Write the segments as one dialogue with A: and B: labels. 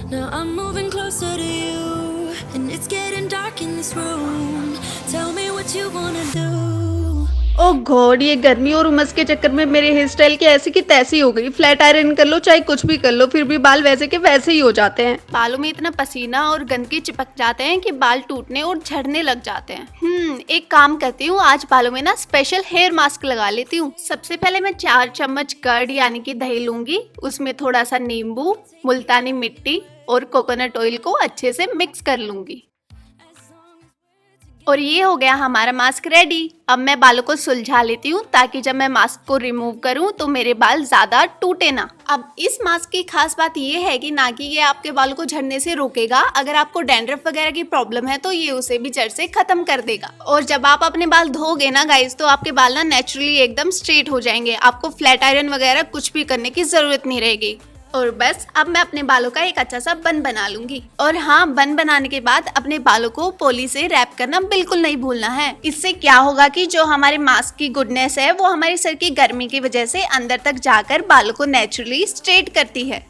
A: Now I'm moving closer to you, and it's getting dark in this room. Tell me what you wanna do.
B: Oh God, ये गर्मी और उमस के चक्कर में मेरे हेयर स्टाइल की ऐसी की तैसी हो गई। फ्लैट आयरन कर लो चाहे कुछ भी कर लो, फिर भी बाल वैसे के वैसे ही हो जाते हैं।
C: बालों में इतना पसीना और गंदगी चिपक जाते हैं कि बाल टूटने और झड़ने लग जाते हैं। एक काम करती हूँ, आज बालों में ना स्पेशल हेयर मास्क लगा लेती हूँ। सबसे पहले मैं 4 चम्मच कर्ड यानी कि दही लूंगी, उसमें थोड़ा सा नींबू, मुल्तानी मिट्टी और कोकोनट ऑयल को अच्छे से मिक्स कर लूंगी। और ये हो गया हमारा मास्क रेडी। अब मैं बालों को सुलझा लेती हूँ ताकि जब मैं मास्क को रिमूव करूँ तो मेरे बाल ज्यादा टूटे ना। अब इस मास्क की खास बात ये है कि ना कि ये आपके बालों को झड़ने से रोकेगा, अगर आपको डैंड्रफ वगैरह की प्रॉब्लम है तो ये उसे भी जड़ से खत्म कर देगा। और जब आप अपने बाल धोगे ना गाइस, तो आपके बाल ना नेचुरली एकदम स्ट्रेट हो जाएंगे। आपको फ्लैट आयरन वगैरह कुछ भी करने की जरूरत नहीं रहेगी। और बस अब मैं अपने बालों का एक अच्छा सा बन बना लूंगी। और हाँ, बन बनाने के बाद अपने बालों को पॉली से रैप करना बिल्कुल नहीं भूलना है। इससे क्या होगा कि जो हमारे मास्क की गुडनेस है वो हमारे सर की गर्मी की वजह से अंदर तक जाकर बालों को नेचुरली स्ट्रेट करती है।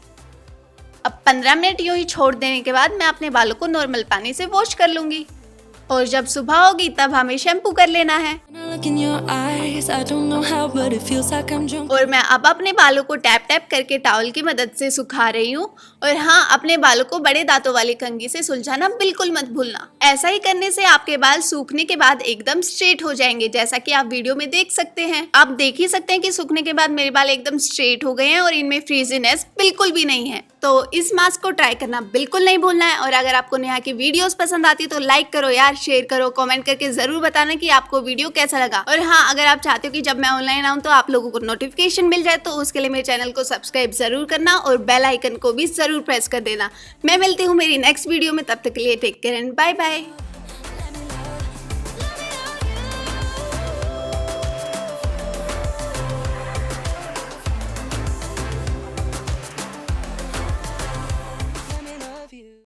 C: अब 15 मिनट यूं ही छोड़ देने के बाद मैं अपने बालों को नॉर्मल पानी से वॉश कर लूंगी। और जब सुबह होगी तब हमें शैम्पू कर लेना है।
A: When I look in your eyes, I don't know how, but it feels like I'm drunk.
C: और मैं अब अपने बालों को टैप टैप करके टॉवल की मदद से सुखा रही हूँ। और हाँ, अपने बालों को बड़े दांतों वाली कंघी से सुलझाना बिल्कुल मत भूलना। ऐसा ही करने से आपके बाल सूखने के बाद एकदम स्ट्रेट हो जाएंगे, जैसा कि आप वीडियो में देख सकते हैं। आप देख ही सकते हैं कि सूखने के बाद मेरे बाल एकदम स्ट्रेट हो गए हैं और इनमें फ्रीजीनेस बिल्कुल भी नहीं है। तो इस मास्क को ट्राई करना बिल्कुल नहीं भूलना है। और अगर आपको नेहा की वीडियोस पसंद आती है तो लाइक करो यार, शेयर करो, कमेंट करके जरूर बताना कि आपको वीडियो कैसा लगा। और हाँ, अगर आप चाहते हो कि जब मैं ऑनलाइन आऊँ तो आप लोगों को नोटिफिकेशन मिल जाए तो उसके लिए मेरे चैनल को सब्सक्राइब जरूर करना और बेल आइकन को भी जरूर प्रेस कर देना। मैं मिलती हूँ मेरी नेक्स्ट वीडियो में, तब तक के लिए take care and bye bye.